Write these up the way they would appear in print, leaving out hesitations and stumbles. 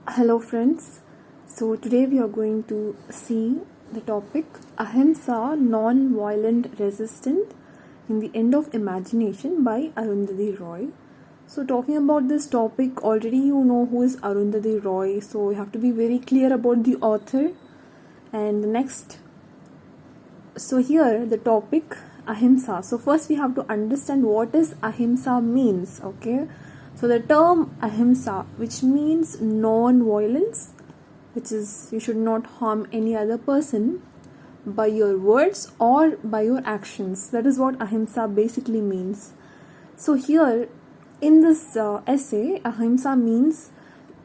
Hello friends, so today we are going to see the topic Ahimsa Non-Violent Resistance in the End of Imagination by Arundhati Roy. So talking about this topic, already you know who is Arundhati Roy, so you have to be very clear about the author. And the next, so here the topic Ahimsa. So first we have to understand what is Ahimsa means, okay? So the term Ahimsa, which means non-violence, which is you should not harm any other person by your words or by your actions. That is what Ahimsa basically means. So here in this essay, Ahimsa means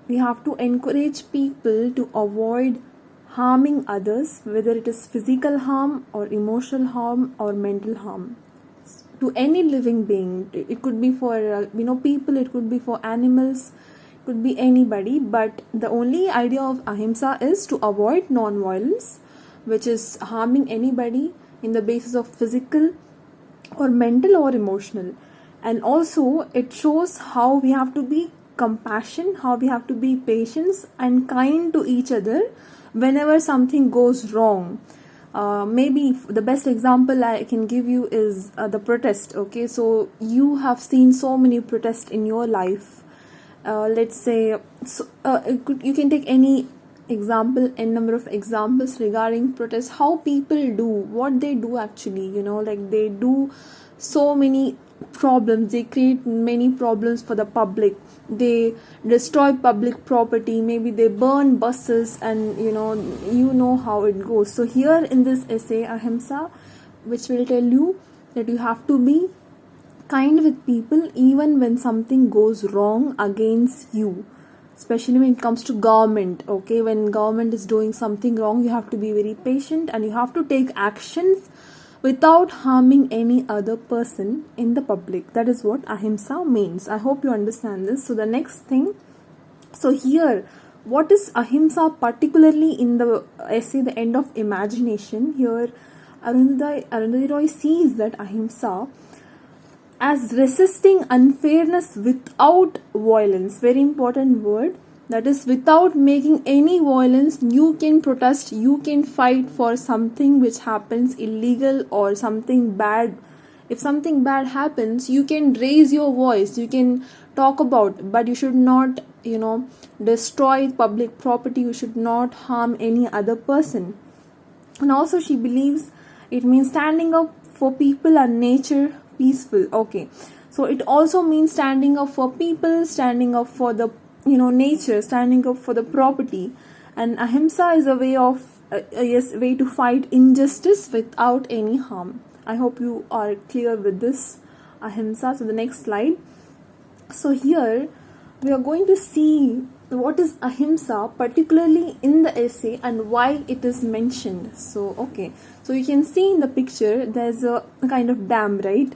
we have to encourage people to avoid harming others, whether it is physical harm or emotional harm or mental harm, to any living being. It could be for people, it could be for animals, it could be anybody, but the only idea of Ahimsa is to avoid non-violence, which is harming anybody in the basis of physical or mental or emotional. And also it shows how we have to be compassion, how we have to be patient and kind to each other whenever something goes wrong. Maybe the best example I can give you is the protest. Okay, so you have seen so many protests in your life. Let's say you can take any example, n number of examples regarding protests. How people do what they do actually, like they do so many problems, they create many problems for the public, they destroy public property, maybe they burn buses, and you know how it goes. So here in this essay Ahimsa, which will tell you that you have to be kind with people even when something goes wrong against you, especially when it comes to government. Okay, when government is doing something wrong, you have to be very patient and you have to take actions without harming any other person in the public. That is what Ahimsa means. I hope you understand this. So the next thing, so here what is Ahimsa particularly in the essay The End of Imagination? Here Arundhati Roy sees that Ahimsa as resisting unfairness without violence. Very important word. That is, without making any violence, you can protest, you can fight for something which happens illegal or something bad. If something bad happens, you can raise your voice, you can talk about, but you should not, destroy public property, you should not harm any other person. And also she believes it means standing up for people and nature peaceful. Okay, so it also means standing up for people, standing up for the nature, standing up for the property. And Ahimsa is a way of way to fight injustice without any harm. I hope you are clear with this Ahimsa. So the next slide. So here we are going to see what is Ahimsa particularly in the essay and why it is mentioned. So okay, so you can see in the picture there's a kind of dam, right?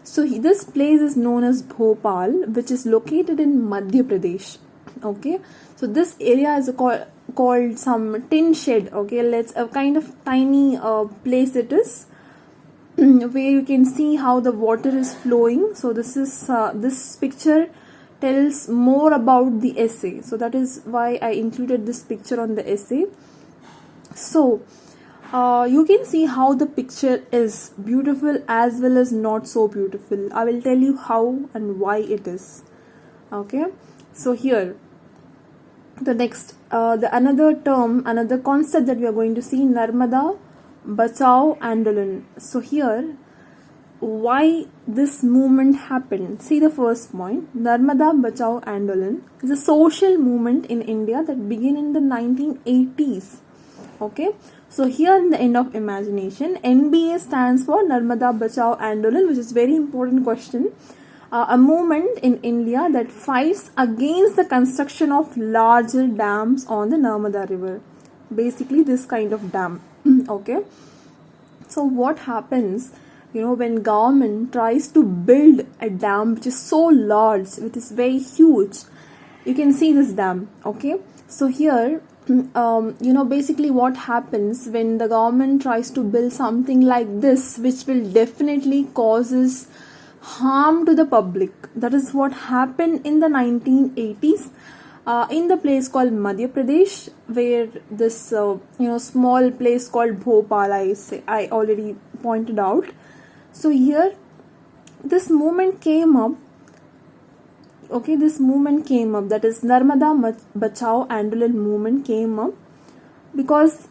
So this place is known as Bhopal, which is located in Madhya Pradesh. Okay, so this area is called some tin shed. Okay, let's a kind of tiny place it is, where you can see how the water is flowing. So this picture tells more about the essay, so that is why I included this picture on the essay. So you can see how the picture is beautiful as well as not so beautiful. I will tell you how and why it is. Okay, so here the next another concept that we are going to see, Narmada Bachao Andolan. So here why this movement happened. See the first point, Narmada Bachao Andolan is a social movement in India that began in the 1980s. Okay, so here in the End of Imagination, NBA stands for Narmada Bachao Andolan, which is very important question. A movement in India that fights against the construction of larger dams on the Narmada river. Basically this kind of dam. Okay, so what happens, when government tries to build a dam which is so large, which is very huge. You can see this dam. Okay, so here basically what happens when the government tries to build something like this, which will definitely causes harm to the public. That is what happened in the 1980s. in the place called Madhya Pradesh, where this small place called Bhopal, I already pointed out. So here this movement came up. Okay, this movement came up, that is Narmada Bachao Andolan movement came up because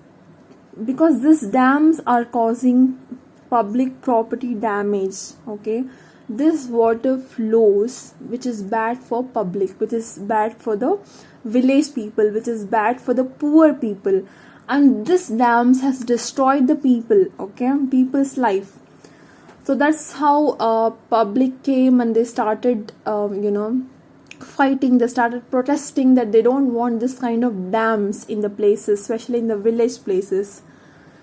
these dams are causing public property damage. Okay, this water flows, which is bad for public, which is bad for the village people, which is bad for the poor people, and this dams has destroyed the people, okay, people's life. So that's how public came and they started fighting. They started protesting that they don't want this kind of dams in the places, especially in the village places.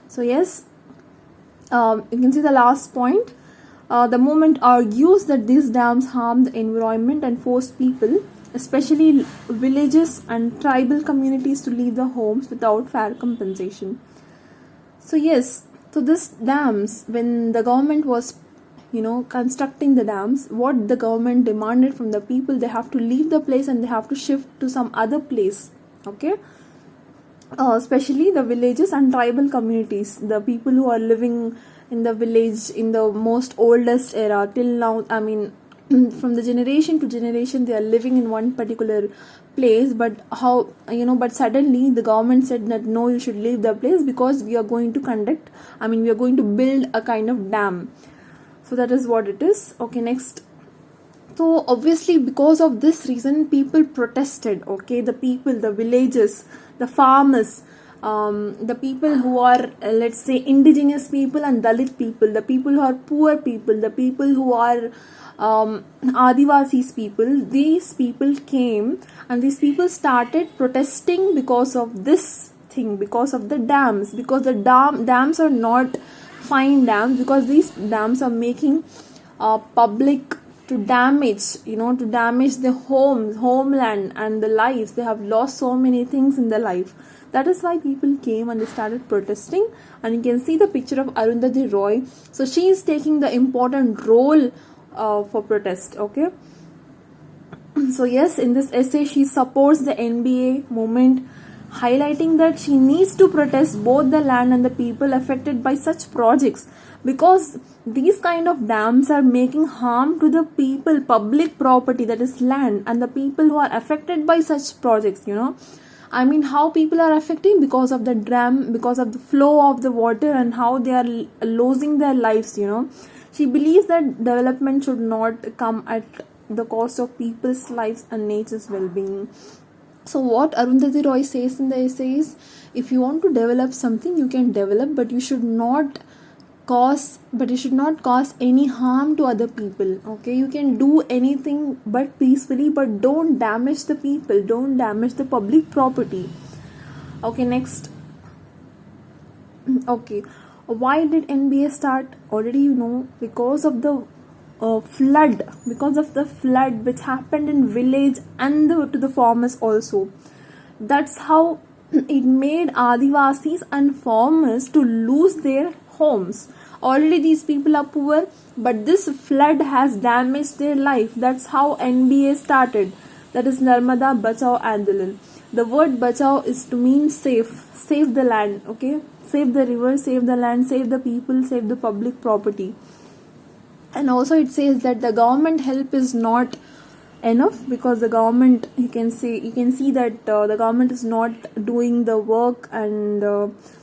So yes, you can see the last point. The movement argues that these dams harm the environment and force people, especially villages and tribal communities, to leave their homes without fair compensation. So yes, so these dams, when the government was constructing the dams, what the government demanded from the people, they have to leave the place and they have to shift to some other place. Okay, especially the villages and tribal communities, the people who are living in the village in the most oldest era till now. I mean, from the generation to generation they are living in one particular place, but but suddenly the government said that no, you should leave the place because we are going to we are going to build a kind of dam. So that is what it is. Okay, next. So obviously because of this reason people protested. Okay, the people, the villages, the farmers, the people who are let's say indigenous people and Dalit people, the people who are poor people, the people who are Adivasis people, these people came and these people started protesting because of this thing, because of the dams, because the dams are not fine dams, because these dams are making public to damage the homeland and the lives. They have lost so many things in their life. That is why people came and they started protesting. And you can see the picture of Arundhati Roy. So she is taking the important role for protest. Okay, so yes, in this essay she supports the NBA movement, highlighting that she needs to protest both the land and the people affected by such projects, because these kind of dams are making harm to the people, public property, that is land, and the people who are affected by such projects. How people are affecting because of the dam, because of the flow of the water, and how they are losing their lives. She believes that development should not come at the cost of people's lives and nature's well-being. So what Arundhati Roy says in the essay is, if you want to develop something, you can develop, but you should not cause any harm to other people. Okay, you can do anything but peacefully, but don't damage the people, don't damage the public property. Okay, next. Okay, why did NBA start? Already because of the flood, which happened in village and to the farmers also. That's how it made Adivasis and farmers to lose their homes. Already these people are poor, but this flood has damaged their life. That's how NBA started. That is Narmada Bachao Andolan. The word Bachao is to mean save the land. Okay, save the river, save the land, save the people, save the public property. And also it says that the government help is not enough, because the government, you can see that the government is not doing the work, and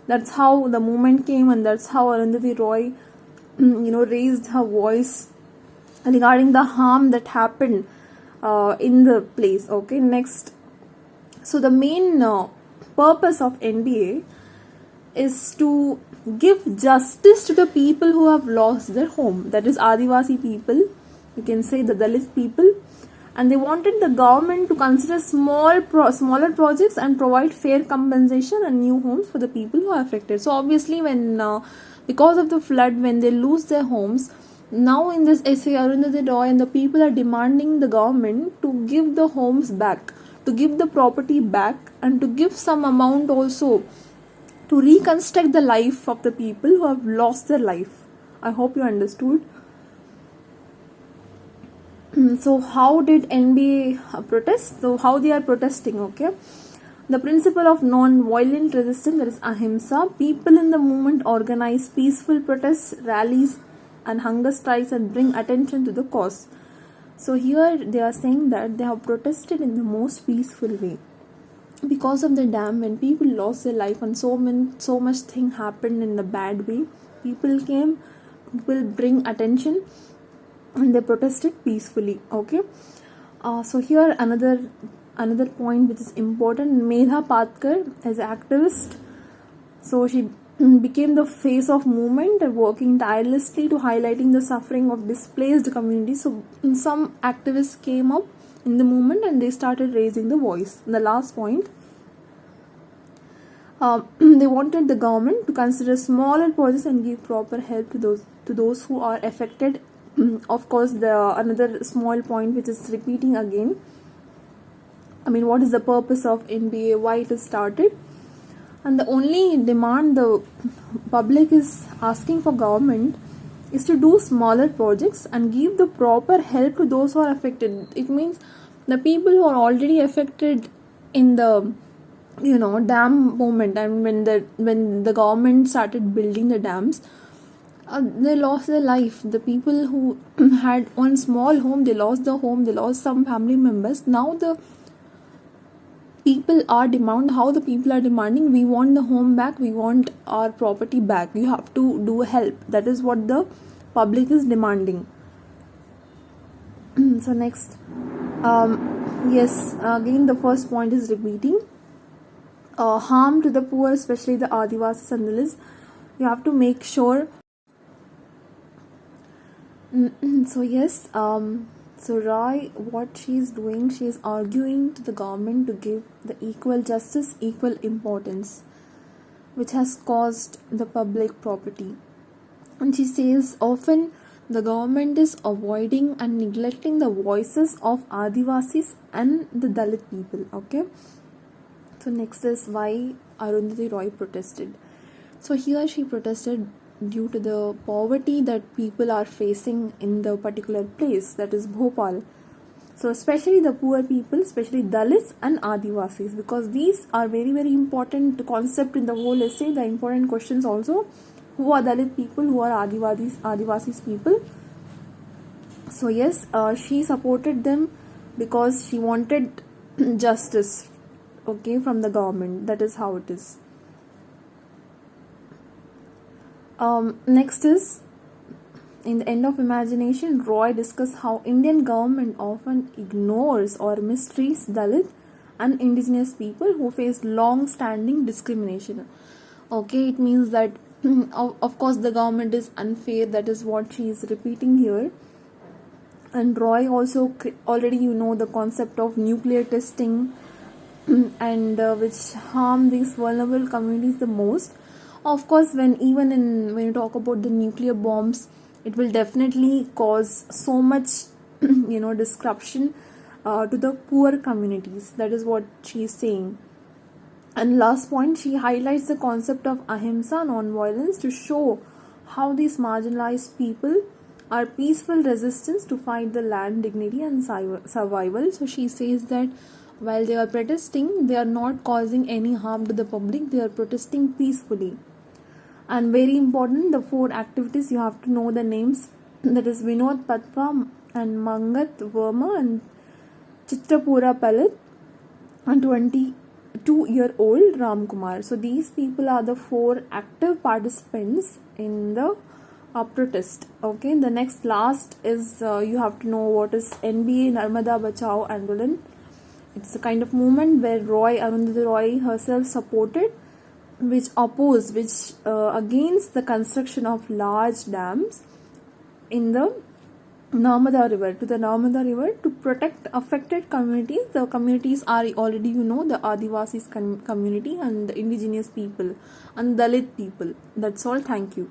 that's how the movement came, and that's how Arundhati Roy raised her voice regarding the harm that happened in the place. Okay, next. So the main purpose of NBA is to give justice to the people who have lost their home, that is Adivasi people, you can say the Dalit people, and they wanted the government to consider smaller projects and provide fair compensation and new homes for the people who are affected. So obviously when because of the flood, when they lose their homes, now in this essay Arundhati Roy and the people are demanding the government to give the homes back, to give the property back, and to give some amount also to reconstruct the life of the people who have lost their life. I hope you understood. So how did NBA protest? So how they are protesting, okay? The principle of non-violent resistance, that is Ahimsa. People in the movement organize peaceful protests, rallies and hunger strikes and bring attention to the cause. So here they are saying that they have protested in the most peaceful way. Because of the dam, when people lost their life and so much thing happened in the bad way, people bring attention and they protested peacefully, okay? So here another point which is important, Medha Patkar as an activist, so she became the face of movement, working tirelessly to highlighting the suffering of displaced communities. So some activists came up in the movement and they started raising the voice. And the last point, they wanted the government to consider smaller projects and give proper help to those who are affected. Of course, another small point which is repeating again, what is the purpose of NBA, why it is started, and the only demand the public is asking for government is to do smaller projects and give the proper help to those who are affected. It means the people who are already affected in the dam moment, and when the government started building the dams, they lost their life. The people who had one small home, they lost the home, they lost some family members. Now the people are demanding, we want the home back, we want our property back, you have to do help. That is what the public is demanding. So next, yes, again the first point is repeating, harm to the poor, especially the Adivasis and Dalits. You have to make sure. So yes, so Roy, what she is doing, she is arguing to the government to give the equal justice, equal importance, which has caused the public property. And she says often the government is avoiding and neglecting the voices of Adivasis and the Dalit people, okay? So next is why Arundhati Roy protested. So here she protested due to the poverty that people are facing in the particular place, that is Bhopal. So especially the poor people, especially Dalits and Adivasis, because these are very very important concept in the whole essay. The important questions also, who are Dalit people, who are Adivasis people. So yes, she supported them because she wanted justice, okay, from the government. That is how it is. Next is, in the end of imagination, Roy discussed how Indian government often ignores or mistreats Dalit and indigenous people who face long-standing discrimination. Okay, it means that of course the government is unfair. That is what she is repeating here. And Roy also already the concept of nuclear testing and which harm these vulnerable communities the most. Of course, when you talk about the nuclear bombs, it will definitely cause so much disruption to the poor communities. That is what she is saying. And last point, she highlights the concept of Ahimsa, non-violence, to show how these marginalized people are peaceful resistance to fight the land dignity and survival. So she says that while they are protesting, they are not causing any harm to the public. They are protesting peacefully. And very important, the 4 activities, you have to know the names. That is Vinod Patwa and Mangat Verma and Chitrapura Palit and 22-year-old Ram Kumar. So these people are the 4 active participants in the protest. Okay, the next last is you have to know what is NBA, Narmada Bachao Andolan. It's a kind of movement where Arundhati Roy herself supported, which against the construction of large dams in the Narmada River, to protect affected communities. The communities are already the Adivasis community and the indigenous people and Dalit people. That's all. Thank you.